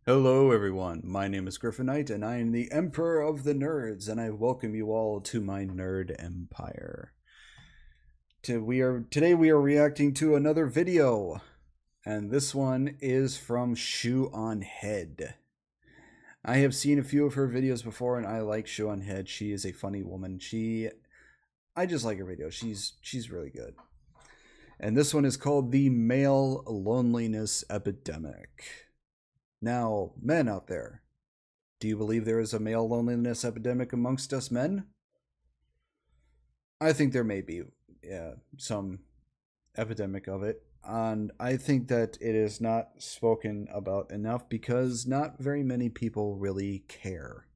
Hello everyone, my name is Gryphonknight and I am the Emperor of the Nerds and I welcome you all to my nerd empire. Today we are reacting to another video and this one is from Shoe on Head. I have seen a few of her videos before and I like Shoe on Head. She is a funny woman. I just like her videos. She's really good. And this one is called The Male Loneliness Epidemic. Now, men out there, do you believe there is a male loneliness epidemic amongst us men? I think there may be some epidemic of it, and I think that it is not spoken about enough because not very many people really care.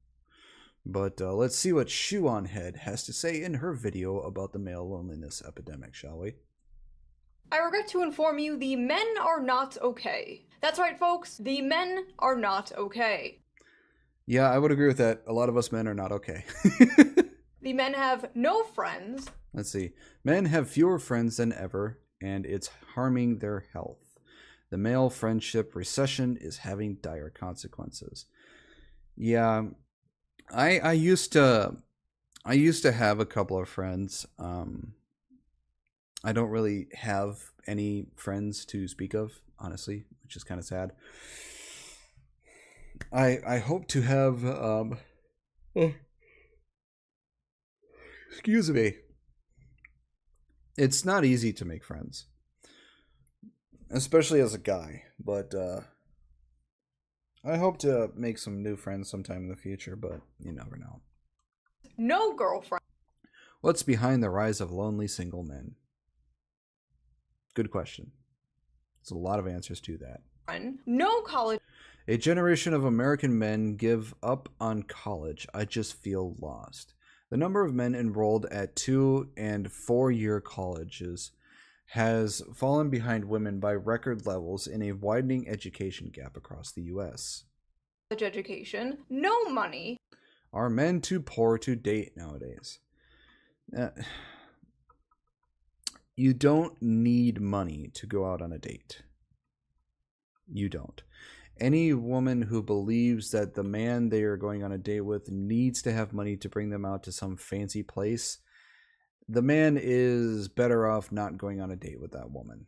But let's see what Shoe on Head has to say in her video about the male loneliness epidemic, shall we? I regret to inform you the men are not okay. That's right, folks. The men are not okay. Yeah, I would agree with that. A lot of us men are not okay. The men have no friends. Let's see. Men have fewer friends than ever, and it's harming their health. The male friendship recession is having dire consequences. Yeah, I used to have a couple of friends. I don't really have any friends to speak of, honestly, which is kind of sad. I hope to have excuse me. It's not easy to make friends, especially as a guy, but I hope to make some new friends sometime in the future, but you never know. No girlfriend. What's behind the rise of lonely single men? Good question. There's a lot of answers to that. No college. A generation of American men give up on college. I just feel lost. The number of men enrolled at 2- and 4-year colleges has fallen behind women by record levels in a widening education gap across the U.S. Education. No money. Are men too poor to date nowadays? You don't need money to go out on a date. You don't. Any woman who believes that the man they are going on a date with needs to have money to bring them out to some fancy place, the man is better off not going on a date with that woman.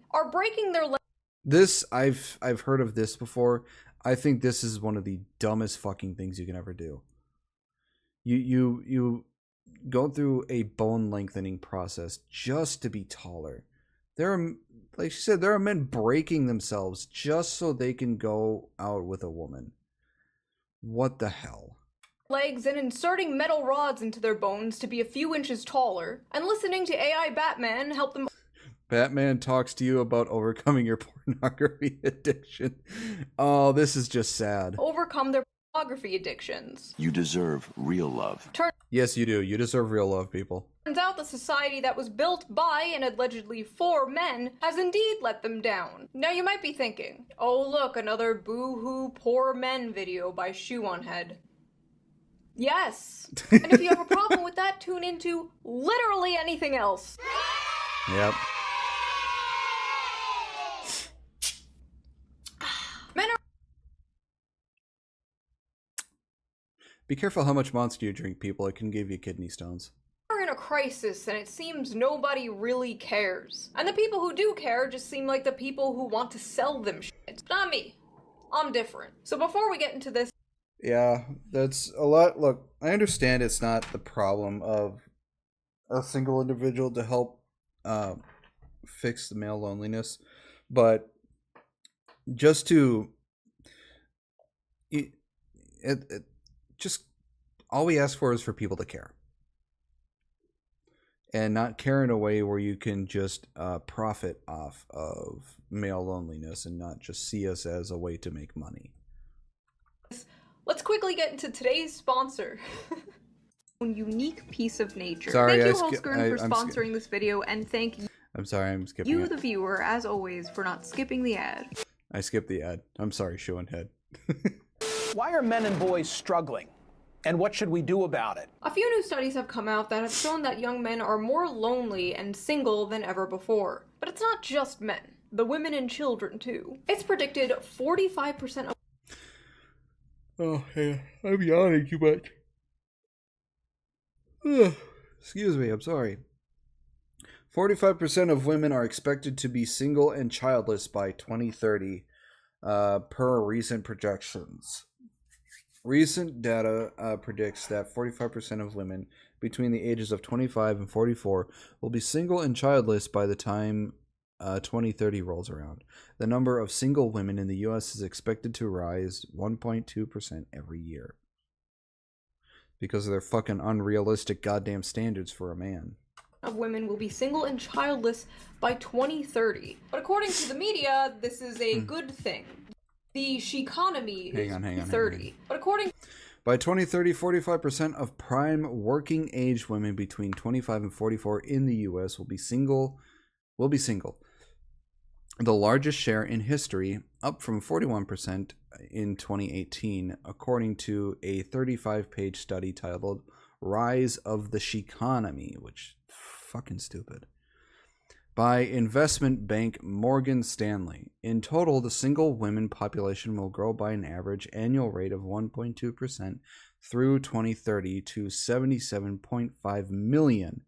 Are breaking their legs. This, I've heard of this before. I think this is one of the dumbest fucking things you can ever do. You go through a bone lengthening process just to be taller. There are, like she said, there are men breaking themselves just so they can go out with a woman. What the hell? Legs and inserting metal rods into their bones to be a few inches taller, and listening to AI Batman help them. Batman talks to you about overcoming your pornography addiction. Oh, this is just sad. Overcome their pornography addictions. You deserve real love. Yes, you do. You deserve real love, people. Turns out the society that was built by and allegedly for men has indeed let them down. Now you might be thinking, oh look, another boo-hoo poor men video by Shoe on Head. Yes. And if you have a problem with that, tune into literally anything else. Yep. Men are Be careful how much Monster you drink, people. It can give you kidney stones. in a crisis, and it seems nobody really cares. And the people who do care just seem like the people who want to sell them shit. Not me. I'm different. So before we get into this... Yeah, that's a lot. Look, I understand it's not the problem of a single individual to help fix the male loneliness, but just to... just all we ask for is for people to care. And not care in a way where you can just profit off of male loneliness and not just see us as a way to make money. Let's quickly get into today's sponsor. Unique piece of nature. Sorry, thank you, Holzgren, for sponsoring this video, and thank I'm sorry, I'm skipping you, it. the viewer, as always, for not skipping the ad. I skipped the ad. I'm sorry, Shoe on Head. Why are men and boys struggling? And what should we do about it? A few new studies have come out that have shown that young men are more lonely and single than ever before. But it's not just men. the women and children too. It's predicted 45% of Oh, yeah, I'm yawning too much. Ugh. Excuse me, I'm sorry. 45% of women are expected to be single and childless by 2030, per recent projections. Recent data predicts that 45% of women between the ages of 25 and 44 will be single and childless by the time 2030 rolls around. The number of single women in the U.S. is expected to rise 1.2% every year because of their fucking unrealistic goddamn standards for a man. Of women will be single and childless by 2030. But according to the media, this is a good thing. The she-economy is 30. But according by 2030, 45% of prime working age women between 25 and 44 in the U.S. will be single. The largest share in history, up from 41% in 2018, according to a 35-page study titled Rise of the She-economy, which fucking stupid, by investment bank Morgan Stanley. In total, the single women population will grow by an average annual rate of 1.2% through 2030 to 77.5 million,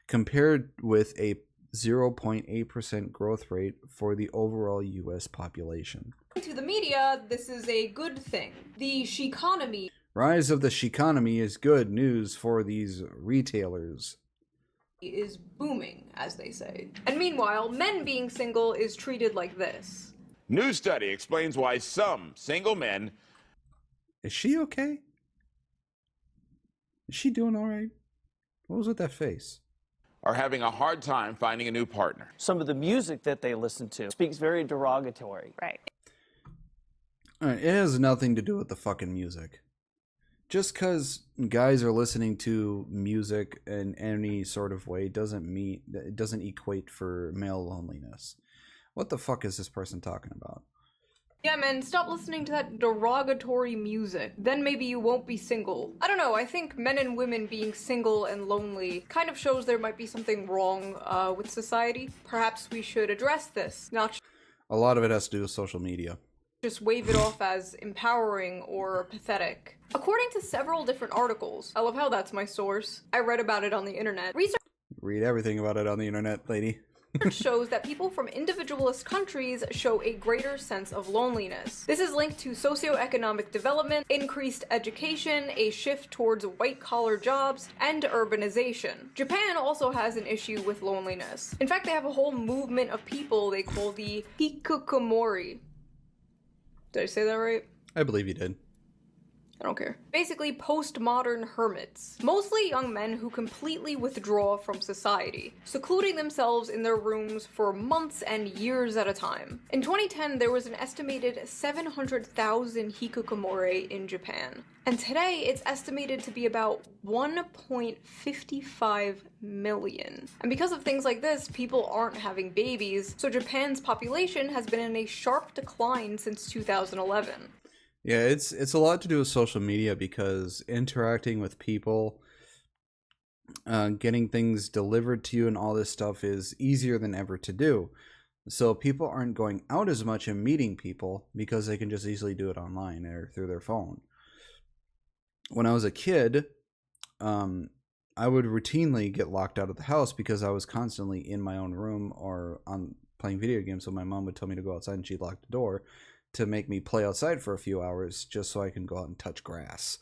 compared with a 0.8% growth rate for the overall U.S. population. to the media, this is a good thing. The she-economy Rise of the she-economy is good news for these retailers. Is booming, as they say. And meanwhile, men being single is treated like this. New study explains why some single men... Is she okay? Is she doing all right? What was with that face? are having a hard time finding a new partner. Some of the music that they listen to speaks very derogatory. Right. All right, it has nothing to do with the fucking music. Just because guys are listening to music in any sort of way it doesn't equate for male loneliness. What the fuck is this person talking about? Yeah, man, stop listening to that derogatory music. Then maybe you won't be single. I don't know, I think men and women being single and lonely kind of shows there might be something wrong with society. Perhaps we should address this, not A lot of it has to do with social media. just wave it off as empowering or pathetic. According to several different articles, I love how that's my source. I read about it on the internet. Research Read everything about it on the internet, lady. shows that people from individualist countries show a greater sense of loneliness. This is linked to socioeconomic development, increased education, a shift towards white-collar jobs, and urbanization. Japan also has an issue with loneliness. In fact, they have a whole movement of people they call the hikikomori. Did I say that right? I believe you did. I don't care. Basically, postmodern hermits. Mostly young men who completely withdraw from society, secluding themselves in their rooms for months and years at a time. In 2010, there was an estimated 700,000 hikikomori in Japan. And today, it's estimated to be about 1.55 million. And because of things like this, people aren't having babies, so Japan's population has been in a sharp decline since 2011. Yeah, it's a lot to do with social media because interacting with people, getting things delivered to you and all this stuff is easier than ever to do. So people aren't going out as much and meeting people because they can just easily do it online or through their phone. When I was a kid, I would routinely get locked out of the house because I was constantly in my own room or on playing video games. So my mom would tell me to go outside and she'd lock the door to make me play outside for a few hours just so I can go out and touch grass.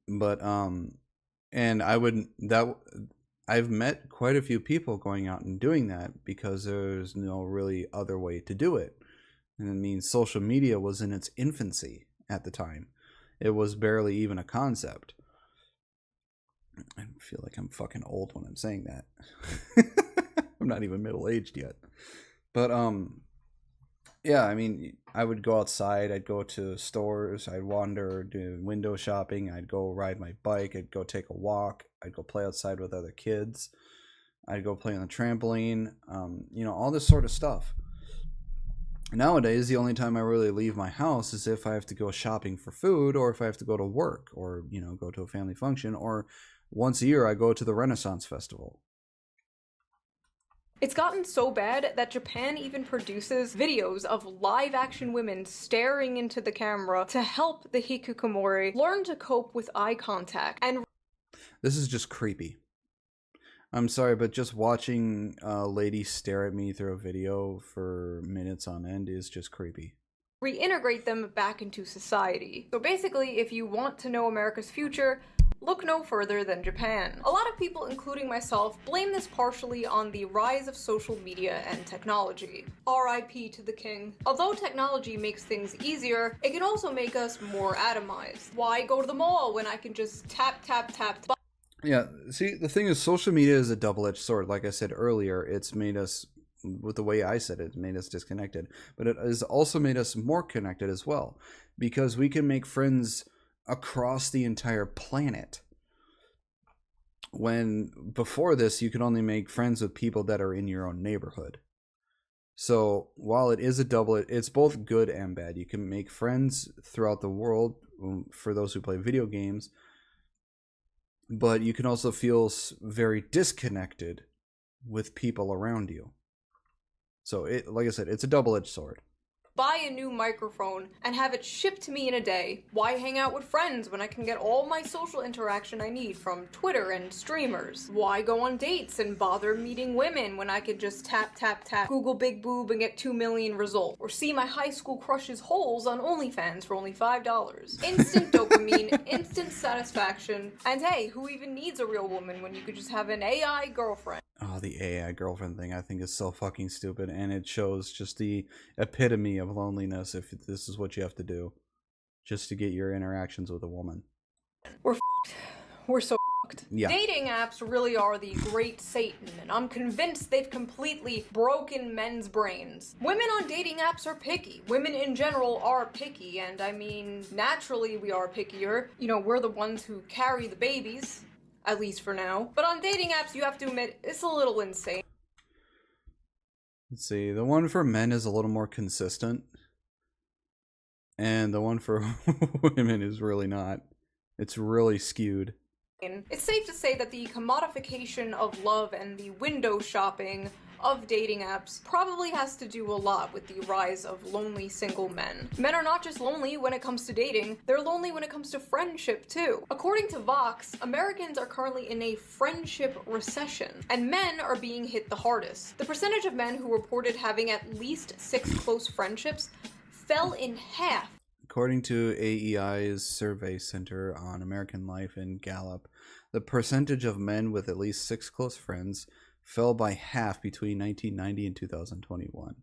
But and I've met quite a few people going out and doing that because there's no really other way to do it. And it means social media was in its infancy at the time. It was barely even a concept. I feel like I'm fucking old when I'm saying that. I'm not even middle-aged yet. But yeah, I mean, I would go outside, I'd go to stores, I'd wander, do window shopping, I'd go ride my bike, I'd go take a walk, I'd go play outside with other kids, I'd go play on the trampoline, you know, all this sort of stuff. Nowadays, the only time I really leave my house is if I have to go shopping for food or if I have to go to work or, you know, go to a family function, or once a year I go to the Renaissance Festival. It's gotten so bad that Japan even produces videos of live-action women staring into the camera to help the hikikomori learn to cope with eye contact. And This is just creepy. I'm sorry, but just watching a lady stare at me through a video for minutes on end is just creepy. reintegrate them back into society. So basically, if you want to know America's future, look no further than Japan. A lot of people, including myself, blame this partially on the rise of social media and technology. RIP to the king. Although technology makes things easier, it can also make us more atomized. Why go to the mall when I can just tap, tap, tap? Yeah, see, the thing is, social media is a double-edged sword. Like I said earlier, it's made us, with the way I said it, made us disconnected. But it has also made us more connected as well. Because we can make friends across the entire planet. When before this, you could only make friends with people that are in your own neighborhood. So while it is a double, it's both good and bad. You can make friends throughout the world for those who play video games, but you can also feel very disconnected with people around you. So it, like I said, it's a double-edged sword. Buy a new microphone and have it shipped to me in a day. Why hang out with friends when I can get all my social interaction I need from Twitter and streamers? Why go on dates and bother meeting women when I could just tap, tap, tap, Google big boob and get 2 million results? Or see my high school crush's holes on OnlyFans for only $5. Instant dopamine, instant satisfaction, and hey, who even needs a real woman when you could just have an AI girlfriend? Oh, the AI girlfriend thing I think is so fucking stupid, and it shows just the epitome of loneliness if this is what you have to do just to get your interactions with a woman. We're f***ed. We're so f***ed. Yeah. Dating apps really are the great Satan, and I'm convinced they've completely broken men's brains. Women on dating apps are picky. Women in general are picky, and I mean, naturally we are pickier. You know, we're the ones who carry the babies. At least for now. But on dating apps, you have to admit, it's a little insane. Let's see, the one for men is a little more consistent. And the one for women is really not. It's really skewed. It's safe to say that the commodification of love and the window shopping of dating apps probably has to do a lot with the rise of lonely single men. Men are not just lonely when it comes to dating, they're lonely when it comes to friendship too. According to Vox, Americans are currently in a friendship recession, and men are being hit the hardest. The percentage of men who reported having at least 6 close friendships fell in half. According to AEI's Survey Center on American Life in Gallup, the percentage of men with at least 6 close friends fell by half between 1990 and 2021.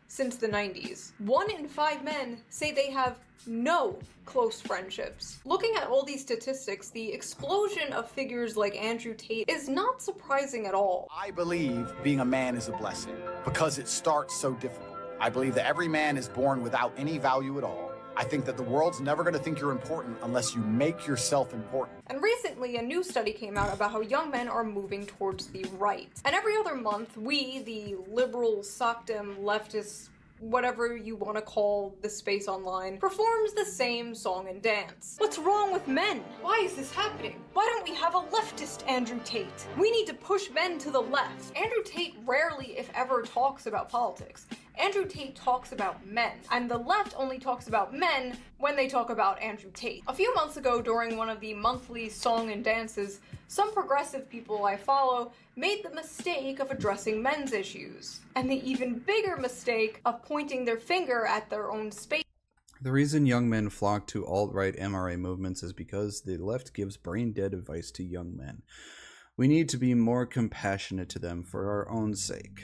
Since the 90s. 1 in 5 men say they have no close friendships. Looking at all these statistics, the explosion of figures like Andrew Tate is not surprising at all. I believe being a man is a blessing because it starts so difficult. I believe that every man is born without any value at all. I think that the world's never going to think you're important unless you make yourself important. And recently, a new study came out about how young men are moving towards the right. And every other month, we, the liberal, sockdem, leftists, whatever you want to call the space online, performs the same song and dance. What's wrong with men? Why is this happening? Why don't we have a leftist Andrew Tate? We need to push men to the left. Andrew Tate rarely, if ever, talks about politics. Andrew Tate talks about men, and the left only talks about men when they talk about Andrew Tate. A few months ago, during one of the monthly song and dances, some progressive people I follow made the mistake of addressing men's issues, and the even bigger mistake of pointing their finger at their own space. The reason young men flock to alt-right MRA movements is because the left gives brain-dead advice to young men. We need to be more compassionate to them for our own sake.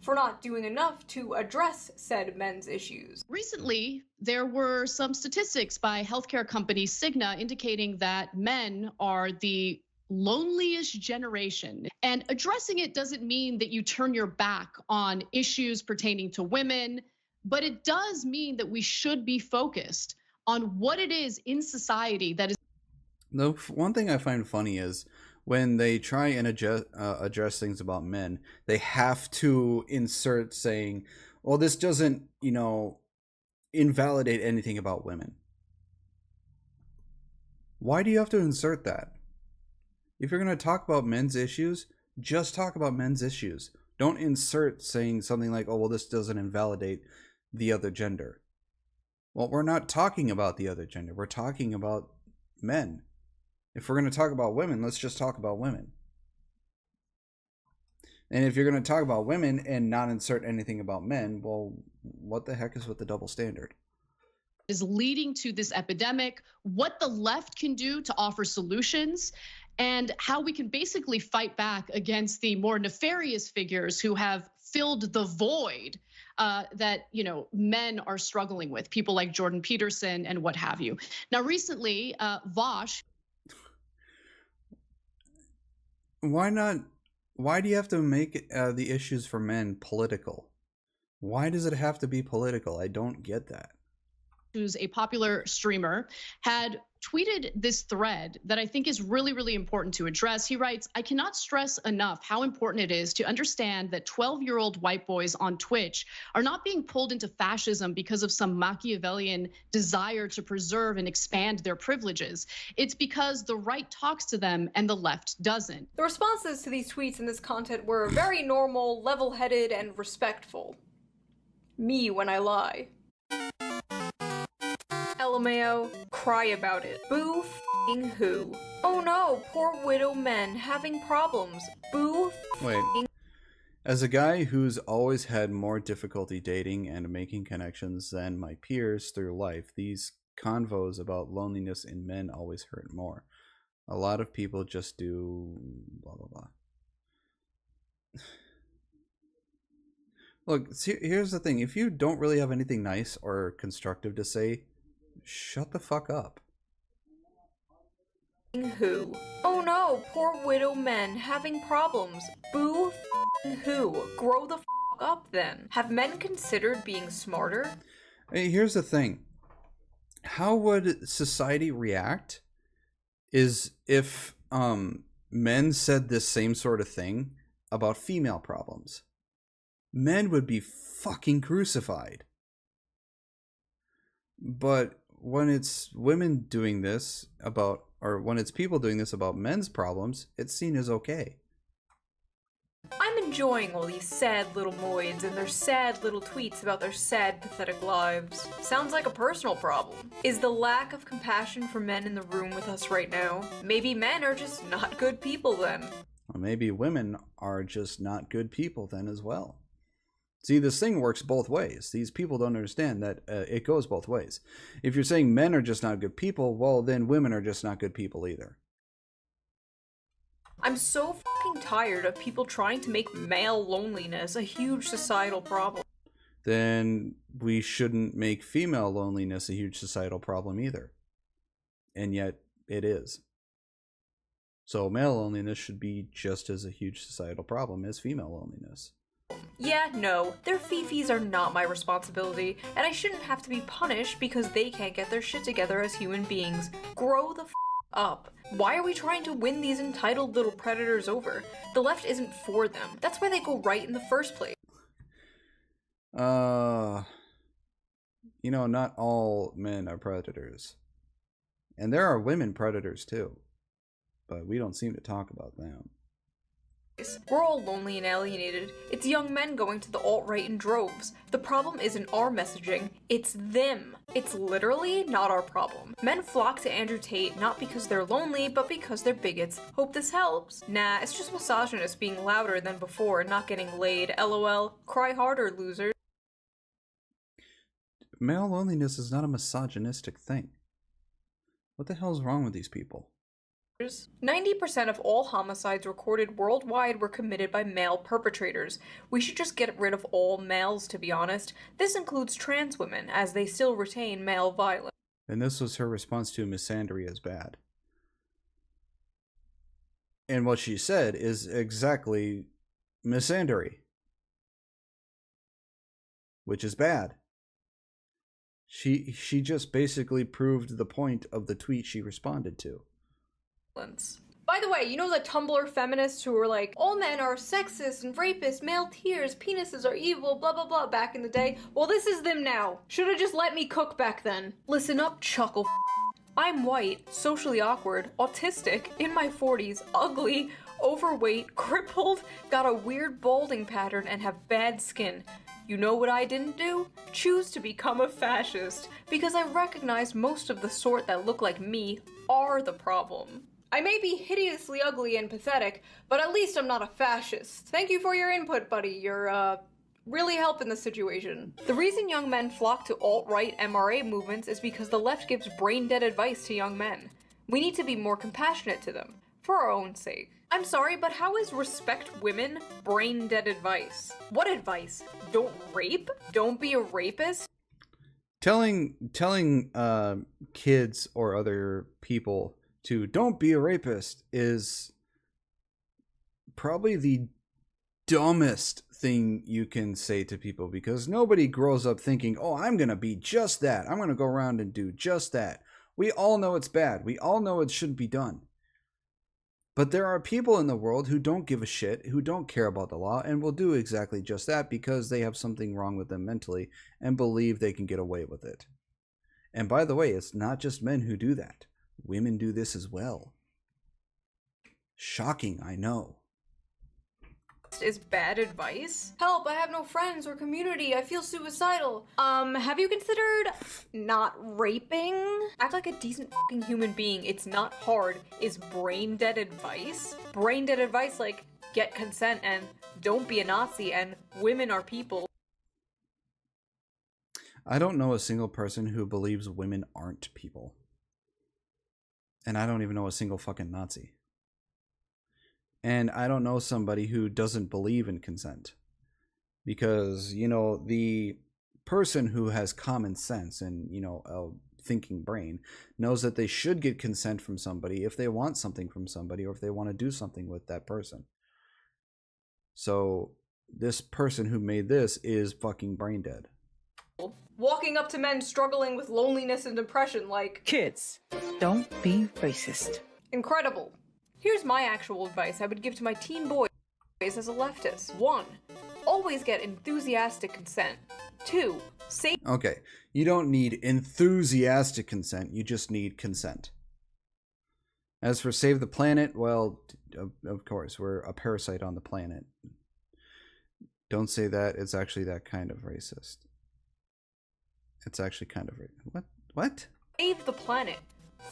For not doing enough to address said men's issues. Recently, there were some statistics by healthcare company Cigna indicating that men are the loneliest generation. And addressing it doesn't mean that you turn your back on issues pertaining to women, but it does mean that we should be focused on what it is in society that is. The one thing I find funny is when they try and address things about men, they have to insert saying, well, this doesn't, invalidate anything about women. Why do you have to insert that? If you're going to talk about men's issues, Just talk about men's issues. Don't insert saying something like, oh, well, this doesn't invalidate the other gender. Well, we're not talking about the other gender. We're talking about men. If we're going to talk about women, let's just talk about women. And if you're going to talk about women and not insert anything about men, well, what the heck is with the double standard? Is leading to this epidemic, what the left can do to offer solutions, and how we can basically fight back against the more nefarious figures who have filled the void that men are struggling with, people like Jordan Peterson and what have you. Now, recently, Vosh. Why not? Why do you have to make the issues for men political? Why does it have to be political? I don't get that. Who's a popular streamer, had tweeted this thread that I think is really, really important to address. He writes, I cannot stress enough how important it is to understand that 12-year-old white boys on Twitch are not being pulled into fascism because of some Machiavellian desire to preserve and expand their privileges. It's because the right talks to them and the left doesn't. The responses to these tweets and this content were very normal, level-headed, and respectful. Me when I lie. LMAO, cry about it. Boo f***ing who? Oh no, poor widow men having problems. Boo f***ing. As a guy who's always had more difficulty dating and making connections than my peers through life, these convos about loneliness in men always hurt more. A lot of people just do blah blah blah. Look, here's the thing. If you don't really have anything nice or constructive to say, shut the fuck up. Who? Oh no, poor widow men having problems. Boo f***ing who? Grow the f*** up then. Have men considered being smarter? Hey, here's the thing. How would society react is if men said this same sort of thing about female problems. Men would be fucking crucified. But when it's women doing this about, or when it's people doing this about men's problems, it's seen as okay. I'm enjoying all these sad little moids and their sad little tweets about their sad, pathetic lives. Sounds like a personal problem. Is the lack of compassion for men in the room with us right now? Maybe men are just not good people then. Or maybe women are just not good people then as well. See, this thing works both ways. These people don't understand that it goes both ways. If you're saying men are just not good people, well, then women are just not good people either. I'm so fucking tired of people trying to make male loneliness a huge societal problem. Then we shouldn't make female loneliness a huge societal problem either. And yet, it is. So male loneliness should be just as a huge societal problem as female loneliness. Yeah, no, their fifis are not my responsibility, and I shouldn't have to be punished because they can't get their shit together as human beings. Grow the f*** up. Why are we trying to win these entitled little predators over? The left isn't for them. That's why they go right in the first place. You know, not all men are predators. And there are women predators too. But we don't seem to talk about them. We're all lonely and alienated. It's young men going to the alt-right in droves. The problem isn't our messaging, it's them. It's literally not our problem. Men flock to Andrew Tate not because they're lonely, but because they're bigots. Hope this helps. Nah, it's just misogynists being louder than before and not getting laid. LOL. Cry harder, losers. Male loneliness is not a misogynistic thing. What the hell is wrong with these people? 90% of all homicides recorded worldwide were committed by male perpetrators. We should just get rid of all males, to be honest. This includes trans women, as they still retain male violence. And this was her response to misandry as bad. And what she said is exactly misandry, which is bad. She just basically proved the point of the tweet she responded to. By the way, you know the Tumblr feminists who were like, all men are sexist and rapists, male tears, penises are evil, blah blah blah back in the day? Well, this is them now. Should've just let me cook back then. Listen up, chuckle. I'm white, socially awkward, autistic, in my 40s, ugly, overweight, crippled, got a weird balding pattern, and have bad skin. You know what I didn't do? Choose to become a fascist, because I recognized most of the sort that look like me are the problem. I may be hideously ugly and pathetic, but at least I'm not a fascist. Thank you for your input, buddy. You're, really helping the situation. The reason young men flock to alt-right MRA movements is because the left gives brain-dead advice to young men. We need to be more compassionate to them, for our own sake. I'm sorry, but how is respect women brain-dead advice? What advice? Don't rape? Don't be a rapist? Telling kids or other people to don't be a rapist is probably the dumbest thing you can say to people, because nobody grows up thinking, oh, I'm gonna be just that, I'm gonna go around and do just that. We all know it's bad, we all know it shouldn't be done, but there are people in the world who don't give a shit, who don't care about the law, and will do exactly just that because they have something wrong with them mentally and believe they can get away with it. And by the way, it's not just men who do that, women do this as well. Shocking, I know. Is bad advice? Help, I have no friends or community, I feel suicidal. Have you considered not raping? Act like a decent fucking human being, it's not hard. Is brain dead advice? Brain dead advice like get consent and don't be a Nazi and women are people. I don't know a single person who believes women aren't people. And I don't even know a single fucking Nazi. And I don't know somebody who doesn't believe in consent. Because, you know, the person who has common sense and, you know, a thinking brain knows that they should get consent from somebody if they want something from somebody or if they want to do something with that person. So this person who made this is fucking brain dead. Walking up to men struggling with loneliness and depression like, kids, don't be racist. Incredible. Here's my actual advice I would give to my teen boys as a leftist. 1. Always get enthusiastic consent. 2. Say Okay, you don't need enthusiastic consent, you just need consent. As for save the planet, well, of course, we're a parasite on the planet. Don't say that, it's actually that kind of racist. It's actually kind of what? Save the planet.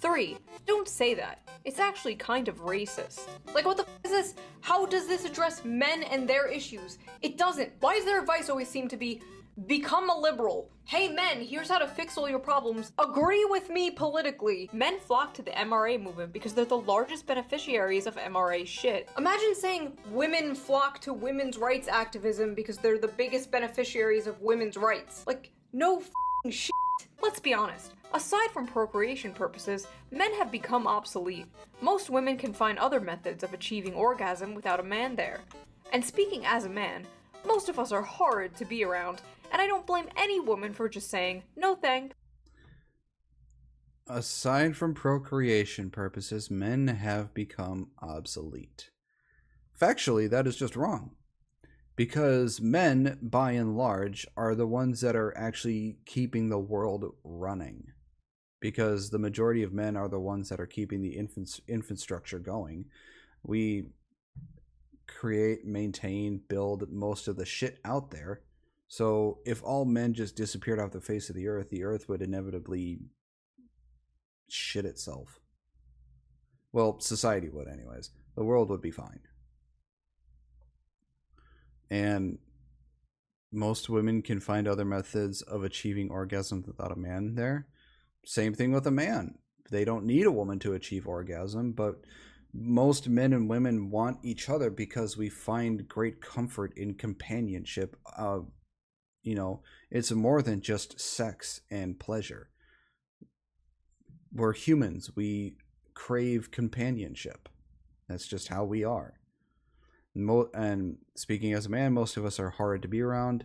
3. Don't say that. It's actually kind of racist. Like, what the f is this? How does this address men and their issues? It doesn't. Why does their advice always seem to be, become a liberal? Hey men, here's how to fix all your problems. Agree with me politically. Men flock to the MRA movement because they're the largest beneficiaries of MRA shit. Imagine saying women flock to women's rights activism because they're the biggest beneficiaries of women's rights. Like, no f***ing shit. Let's be honest. Aside from procreation purposes, men have become obsolete. Most women can find other methods of achieving orgasm without a man there. And speaking as a man, most of us are horrid to be around, and I don't blame any woman for just saying, no thanks. Aside from procreation purposes, men have become obsolete. Factually, that is just wrong. Because men, by and large, are the ones that are actually keeping the world running. Because the majority of men are the ones that are keeping the infrastructure going. We create, maintain, build most of the shit out there. So if all men just disappeared off the face of the earth would inevitably shit itself. Well, society would anyways. The world would be fine. And most women can find other methods of achieving orgasm without a man there. Same thing with a man. They don't need a woman to achieve orgasm, but most men and women want each other because we find great comfort in companionship. You know, it's more than just sex and pleasure. We're humans. We crave companionship. That's just how we are. And speaking as a man, most of us are hard to be around.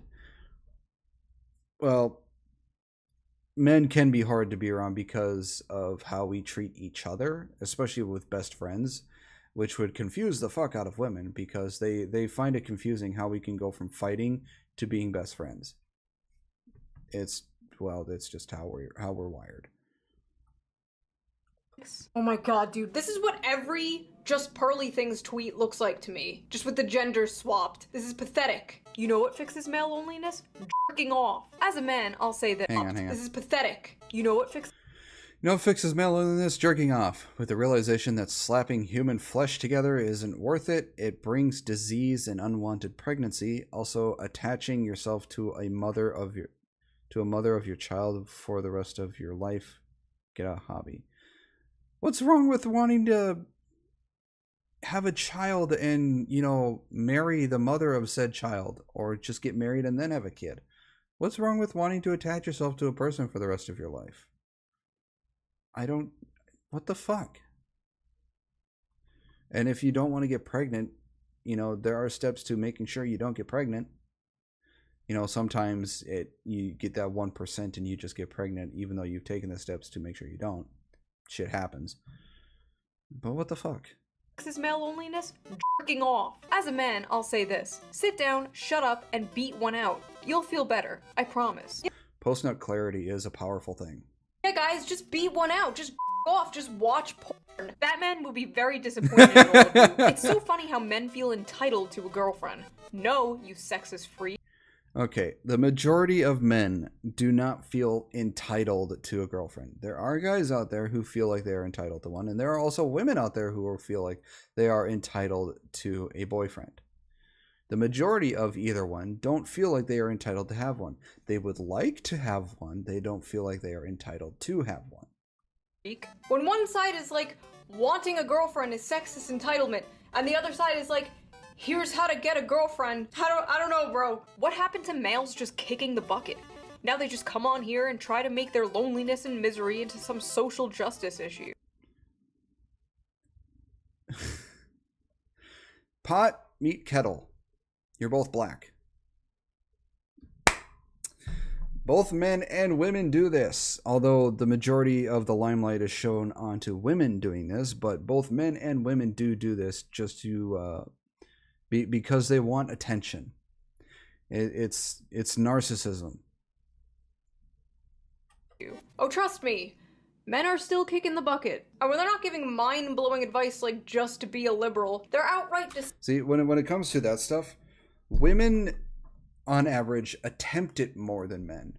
Well, men can be hard to be around because of how we treat each other, especially with best friends, which would confuse the fuck out of women because they find it confusing how we can go from fighting to being best friends. It's just how we're wired. Oh my god, dude, this is what every Just Pearly Things tweet looks like to me. Just with the genders swapped. This is pathetic. You know what fixes male loneliness? Jerking off. As a man, I'll say that. Hang on. This is pathetic. You know what fixes... No fixes male loneliness, jerking off. With the realization that slapping human flesh together isn't worth it, it brings disease and unwanted pregnancy. Also, attaching yourself to a mother of your child for the rest of your life. Get a hobby. What's wrong with wanting to have a child and, you know, marry the mother of said child, or just get married and then have a kid? What's wrong with wanting to attach yourself to a person for the rest of your life? What the fuck? And if you don't want to get pregnant, you know, there are steps to making sure you don't get pregnant. You know, sometimes you get that 1% and you just get pregnant, even though you've taken the steps to make sure you don't. Shit happens. But what the fuck? Fixes male loneliness? Jerking off. As a man, I'll say this. Sit down, shut up, and beat one out. You'll feel better. I promise. Post-nut clarity is a powerful thing. Yeah, guys, just beat one out. Just off. Just watch porn. That man will be very disappointed in all of you. It's so funny how men feel entitled to a girlfriend. No, you sexist freak. Okay, the majority of men do not feel entitled to a girlfriend. There are guys out there who feel like they are entitled to one, and there are also women out there who feel like they are entitled to a boyfriend. The majority of either one don't feel like they are entitled to have one. They would like to have one. They don't feel like they are entitled to have one. When one side is like, wanting a girlfriend is sexist entitlement, and the other side is like, here's how to get a girlfriend. I don't know, bro. What happened to males just kicking the bucket? Now they just come on here and try to make their loneliness and misery into some social justice issue. Pot, meet kettle. You're both black. Both men and women do this, although the majority of the limelight is shown onto women doing this, but both men and women do this just to because they want attention. It's narcissism. Oh, trust me, men are still kicking the bucket. And when they're not giving mind-blowing advice like just to be a liberal, they're outright See, when it comes to that stuff, women on average attempt it more than men,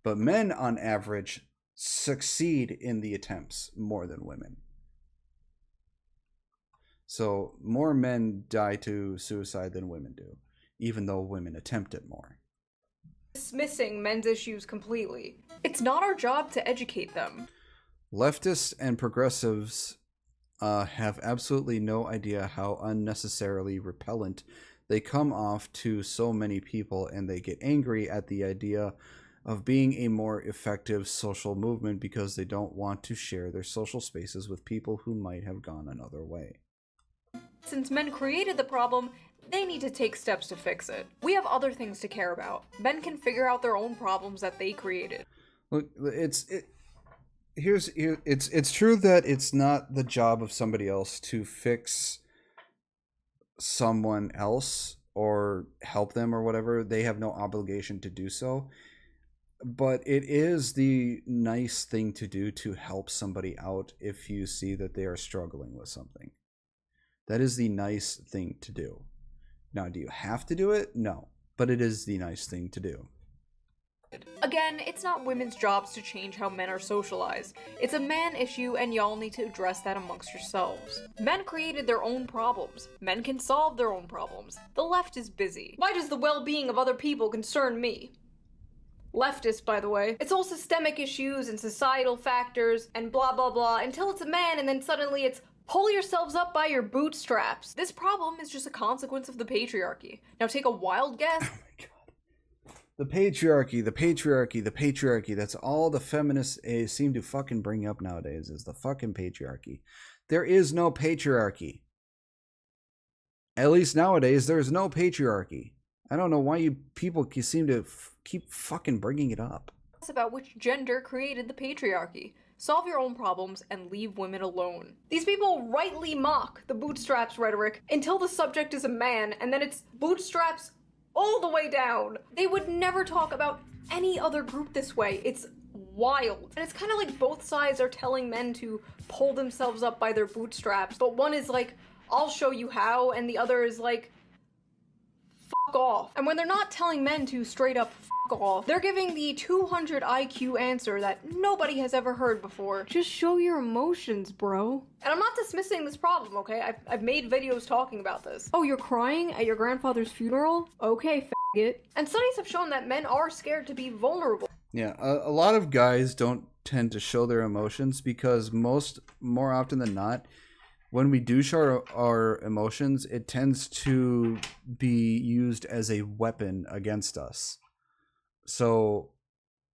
but men on average succeed in the attempts more than women. So more men die to suicide than women do, even though women attempt it more. dismissing men's issues completely. It's not our job to educate them. Leftists and progressives have absolutely no idea how unnecessarily repellent they come off to so many people, and they get angry at the idea of being a more effective social movement because they don't want to share their social spaces with people who might have gone another way. Since men created the problem, they need to take steps to fix it. We have other things to care about. Men can figure out their own problems that they created. Look, it's true that it's not the job of somebody else to fix someone else or help them or whatever. They have no obligation to do so. But it is the nice thing to do to help somebody out if you see that they are struggling with something. That is the nice thing to do. Now, do you have to do it? No. But it is the nice thing to do. Again, it's not women's jobs to change how men are socialized. It's a man issue, and y'all need to address that amongst yourselves. Men created their own problems. Men can solve their own problems. The left is busy. Why does the well-being of other people concern me? Leftist, by the way. It's all systemic issues and societal factors and blah blah blah until it's a man, and then suddenly it's pull yourselves up by your bootstraps. This problem is just a consequence of the patriarchy. Now take a wild guess. Oh my god. The patriarchy, the patriarchy, the patriarchy. That's all the feminists seem to fucking bring up nowadays, is the fucking patriarchy. There is no patriarchy. At least nowadays, there is no patriarchy. I don't know why you people seem to keep fucking bringing it up. It's about which gender created the patriarchy. Solve your own problems and leave women alone. These people rightly mock the bootstraps rhetoric until the subject is a man, and then it's bootstraps all the way down. They would never talk about any other group this way. It's wild. And it's kind of like both sides are telling men to pull themselves up by their bootstraps, but one is like, I'll show you how, and the other is like, fuck off. And when they're not telling men to straight up fuck off, they're giving the 200 IQ answer that nobody has ever heard before. Just show your emotions, bro. And I'm not dismissing this problem, okay? I've made videos talking about this. Oh, you're crying at your grandfather's funeral? Okay, faggot. And studies have shown that men are scared to be vulnerable. Yeah, a lot of guys don't tend to show their emotions because more often than not, when we do show our emotions, it tends to be used as a weapon against us. So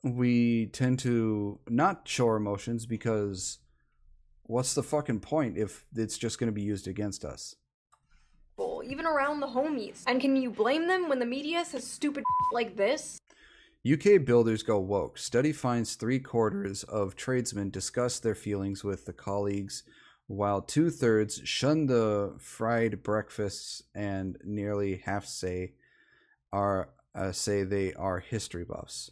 we tend to not show our emotions because what's the fucking point if it's just going to be used against us? Even around the homies. And can you blame them when the media says stupid like this? UK builders go woke. Study finds 3/4 of tradesmen discuss their feelings with the colleagues, while 2/3 shun the fried breakfasts, and nearly half say they are history buffs.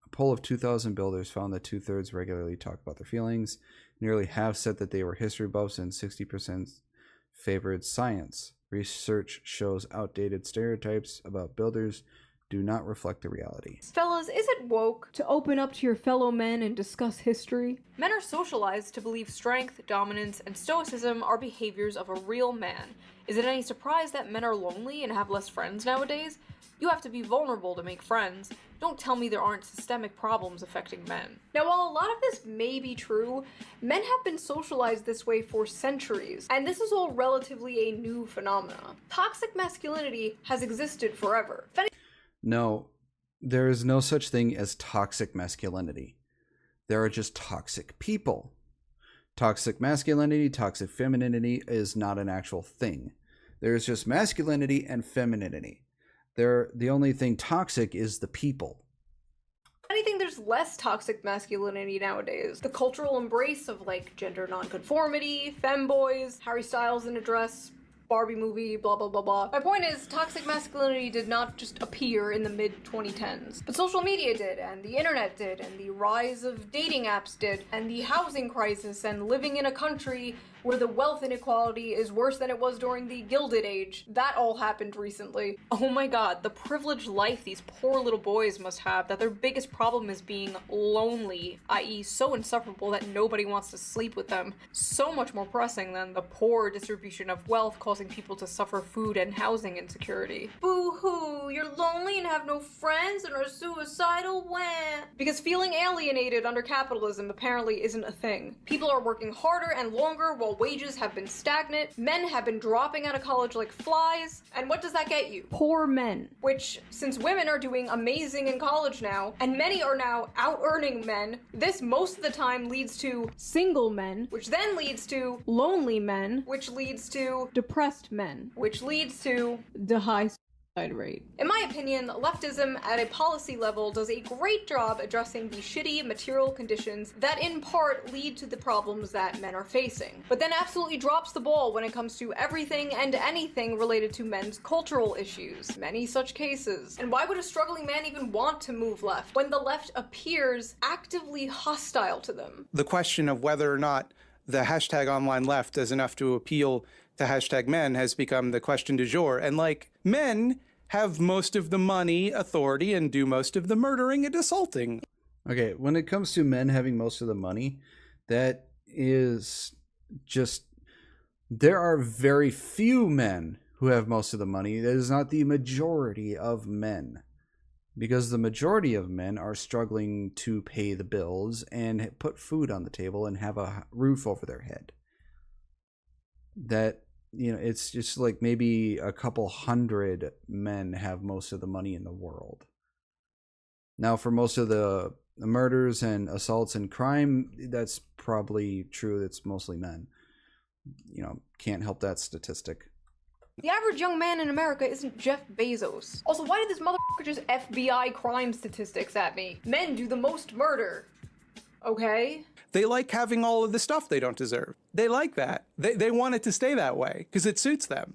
A poll of 2,000 builders found that 2/3 regularly talk about their feelings. Nearly half said that they were history buffs, and 60% favored science. Research shows outdated stereotypes about builders do not reflect the reality. Fellas, is it woke to open up to your fellow men and discuss history? Men are socialized to believe strength, dominance, and stoicism are behaviors of a real man. Is it any surprise that men are lonely and have less friends nowadays? You have to be vulnerable to make friends. Don't tell me there aren't systemic problems affecting men. Now, while a lot of this may be true, men have been socialized this way for centuries, and this is all relatively a new phenomenon. Toxic masculinity has existed forever. No, there is no such thing as toxic masculinity. There are just toxic people. Toxic masculinity, toxic femininity is not an actual thing. There's just masculinity and femininity. The only thing toxic is the people. I think there's less toxic masculinity nowadays. The cultural embrace of like gender nonconformity, femboys, Harry Styles in a dress, Barbie movie, blah blah blah blah. My point is, toxic masculinity did not just appear in the mid-2010s. But social media did, and the internet did, and the rise of dating apps did, and the housing crisis, and living in a country where the wealth inequality is worse than it was during the Gilded Age. That all happened recently. Oh my god, the privileged life these poor little boys must have, that their biggest problem is being lonely, i.e. so insufferable that nobody wants to sleep with them. So much more pressing than the poor distribution of wealth causing people to suffer food and housing insecurity. Boo-hoo, you're lonely and have no friends and are suicidal? Wah. Because feeling alienated under capitalism apparently isn't a thing. People are working harder and longer while wages have been stagnant, men have been dropping out of college like flies, and what does that get you? Poor men. Which, since women are doing amazing in college now, and many are now out-earning men, this most of the time leads to single men, which then leads to lonely men, which leads to depressed men, which leads to the high suicide rate. In my opinion, leftism at a policy level does a great job addressing the shitty material conditions that in part lead to the problems that men are facing, but then absolutely drops the ball when it comes to everything and anything related to men's cultural issues. Many such cases. And why would a struggling man even want to move left when the left appears actively hostile to them? The question of whether or not the hashtag online left is enough to appeal to hashtag men has become the question du jour. And like, men have most of the money, authority, and do most of the murdering and assaulting. Okay, when it comes to men having most of the money, that is just... There are very few men who have most of the money. That is not the majority of men. Because the majority of men are struggling to pay the bills and put food on the table and have a roof over their head. That... You know, it's just like maybe a couple hundred men have most of the money in the world. Now, for most of the murders and assaults and crime, that's probably true. It's mostly men. You know, can't help that statistic. The average young man in America isn't Jeff Bezos. Also, why did this motherfucker just FBI crime statistics at me? Men do the most murder. Okay? They like having all of the stuff they don't deserve. They like that. They want it to stay that way because it suits them.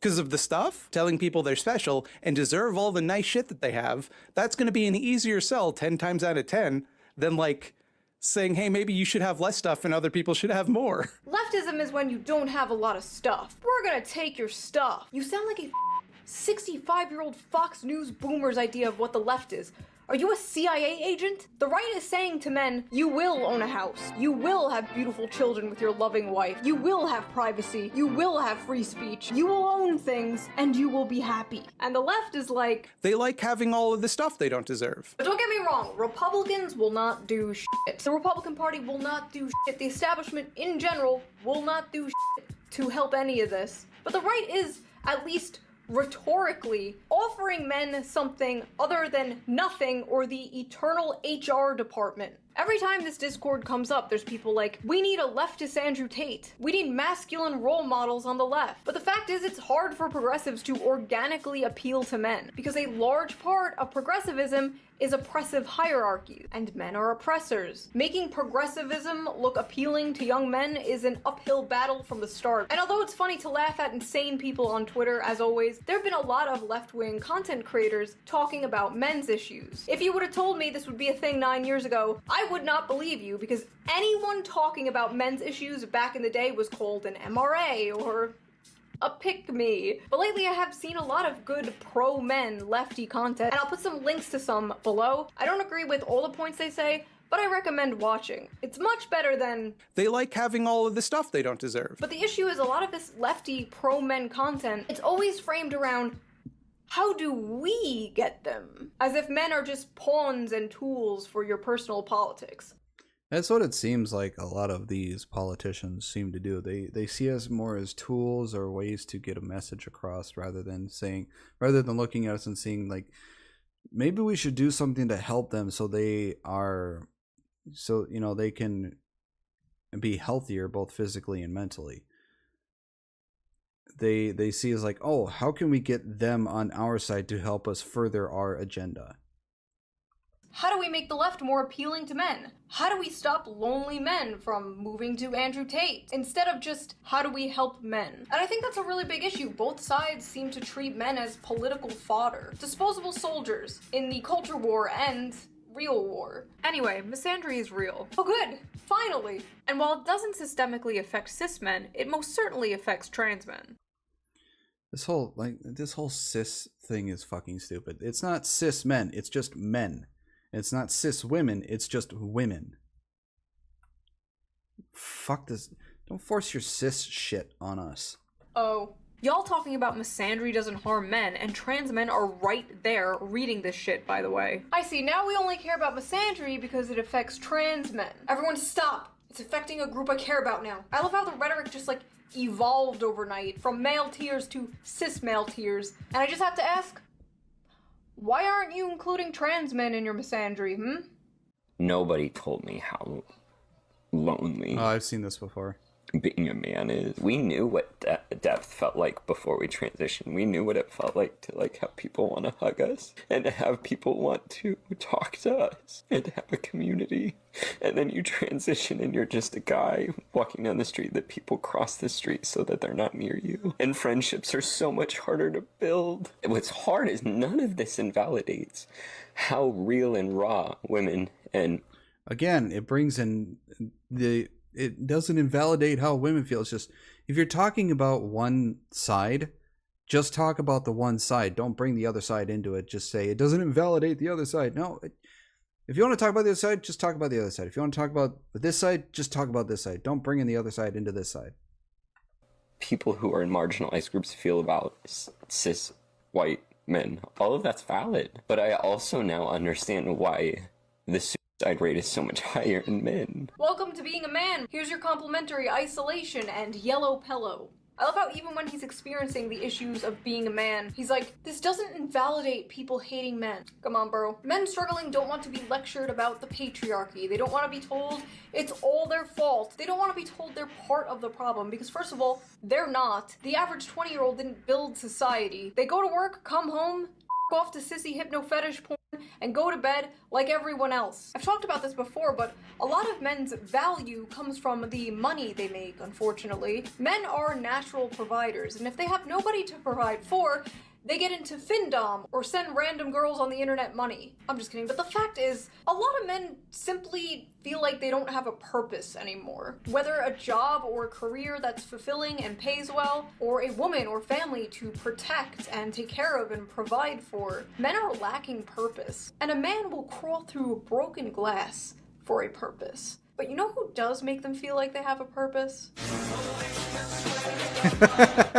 Because of the stuff, telling people they're special and deserve all the nice shit that they have, that's going to be an easier sell 10 times out of 10 than like saying, hey, maybe you should have less stuff and other people should have more. Leftism is when you don't have a lot of stuff. We're gonna take your stuff. You sound like a 65-year-old Fox News boomer's idea of what the left is. Are you a CIA agent? The right is saying to men, you will own a house. You will have beautiful children with your loving wife. You will have privacy. You will have free speech. You will own things, and you will be happy. And the left is like... They like having all of the stuff they don't deserve. But don't get me wrong, Republicans will not do shit. The Republican Party will not do shit. The establishment in general will not do shit to help any of this. But the right is, at least rhetorically, offering men something other than nothing or the eternal HR department. Every time this Discord comes up, there's people like, we need a leftist Andrew Tate. We need masculine role models on the left. But the fact is, it's hard for progressives to organically appeal to men, because a large part of progressivism is oppressive hierarchies, and men are oppressors. Making progressivism look appealing to young men is an uphill battle from the start. And although it's funny to laugh at insane people on Twitter, as always, there have been a lot of left-wing content creators talking about men's issues. If you would have told me this would be a thing 9 years ago, I would not believe you, because anyone talking about men's issues back in the day was called an MRA or a pick-me. But lately I have seen a lot of good pro-men lefty content, and I'll put some links to some below. I don't agree with all the points they say, but I recommend watching. It's much better than... They like having all of the stuff they don't deserve. But the issue is a lot of this lefty pro-men content, it's always framed around how do we get them? As if men are just pawns and tools for your personal politics. That's what it seems like a lot of these politicians seem to do. They see us more as tools or ways to get a message across rather than looking at us and seeing like, maybe we should do something to help them so they can be healthier both physically and mentally. They see as like, oh, how can we get them on our side to help us further our agenda? How do we make the left more appealing to men? How do we stop lonely men from moving to Andrew Tate? Instead of just, how do we help men? And I think that's a really big issue. Both sides seem to treat men as political fodder. Disposable soldiers in the culture war and real war. Anyway, misandry is real. Oh good, finally! And while it doesn't systemically affect cis men, it most certainly affects trans men. This whole cis thing is fucking stupid. It's not cis men, it's just men. It's not cis women, it's just women. Fuck this. Don't force your cis shit on us. Oh. Y'all talking about misandry doesn't harm men, and trans men are right there reading this shit, by the way. I see, now we only care about misandry because it affects trans men. Everyone stop! It's affecting a group I care about now. I love how the rhetoric just like evolved overnight from male tears to cis male tears. And I just have to ask, why aren't you including trans men in your misandry, Nobody told me how lonely I've seen this before. Being a man is. We knew what depth felt like before we transitioned. We knew what it felt like to like have people want to hug us and to have people want to talk to us and to have a community. And then you transition and you're just a guy walking down the street that people cross the street so that they're not near you. And friendships are so much harder to build. What's hard is none of this invalidates how real and raw women and... Again, it brings in it doesn't invalidate how women feel. It's just, if you're talking about one side, just talk about the one side. Don't bring the other side into it. Just say it doesn't invalidate the other side. No, if you want to talk about the other side, just talk about the other side. If you want to talk about this side, just talk about this side. Don't bring in the other side into this side. People who are in marginalized groups feel about cis white men. All of that's valid. But I also now understand why the suicide rate is so much higher in men. Welcome to being a man. Here's your complimentary isolation and yellow pillow. I love how even when he's experiencing the issues of being a man, he's like, this doesn't invalidate people hating men. Come on, bro. Men struggling don't want to be lectured about the patriarchy. They don't want to be told it's all their fault. They don't want to be told they're part of the problem, because first of all, they're not. The average 20-year-old didn't build society. They go to work, come home, off to sissy hypno fetish porn, and go to bed like everyone else. I've talked about this before, but a lot of men's value comes from the money they make, unfortunately. Men are natural providers, and if they have nobody to provide for, they get into findom or send random girls on the internet money. I'm just kidding, but the fact is, a lot of men simply feel like they don't have a purpose anymore. Whether a job or a career that's fulfilling and pays well, or a woman or family to protect and take care of and provide for, men are lacking purpose. And a man will crawl through broken glass for a purpose. But you know who does make them feel like they have a purpose?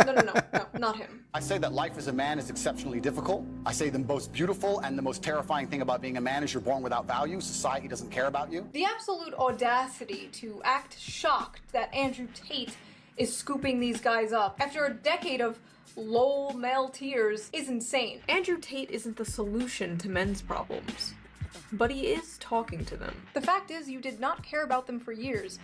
No, not him. I say that life as a man is exceptionally difficult. I say the most beautiful and the most terrifying thing about being a man is you're born without value. Society doesn't care about you. The absolute audacity to act shocked that Andrew Tate is scooping these guys up after a decade of lol male tears is insane. Andrew Tate isn't the solution to men's problems, but he is talking to them. The fact is, you did not care about them for years,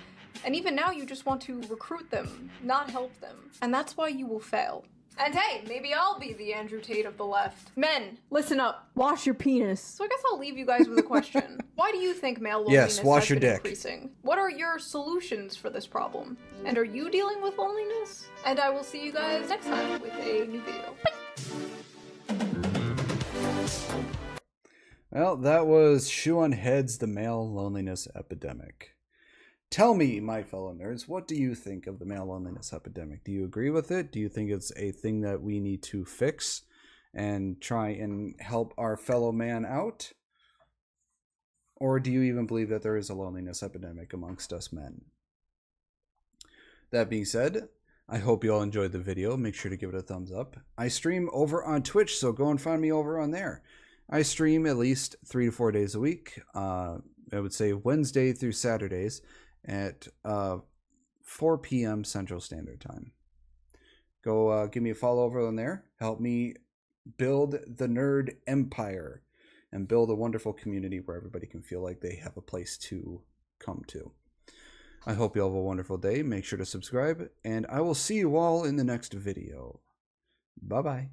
and even now you just want to recruit them, not help them. And that's why you will fail. And hey, maybe I'll be the Andrew Tate of the left. Men, listen up. Wash your penis. So I guess I'll leave you guys with a question. Why do you think male loneliness has been increasing? What are your solutions for this problem? And are you dealing with loneliness? And I will see you guys next time with a new video. Bye! Well, that was Shoe on Head's The Male Loneliness Epidemic. Tell me, my fellow nerds, what do you think of the male loneliness epidemic? Do you agree with it? Do you think it's a thing that we need to fix and try and help our fellow man out? Or do you even believe that there is a loneliness epidemic amongst us men? That being said, I hope you all enjoyed the video. Make sure to give it a thumbs up. I stream over on Twitch, so go and find me over on there. I stream at least 3 to 4 days a week. I would say Wednesday through Saturdays at 4 p.m. Central Standard Time. Go give me a follow over on there. Help me build the nerd empire and build a wonderful community where everybody can feel like they have a place to come to. I hope you all have a wonderful day. Make sure to subscribe, and I will see you all in the next video. Bye-bye.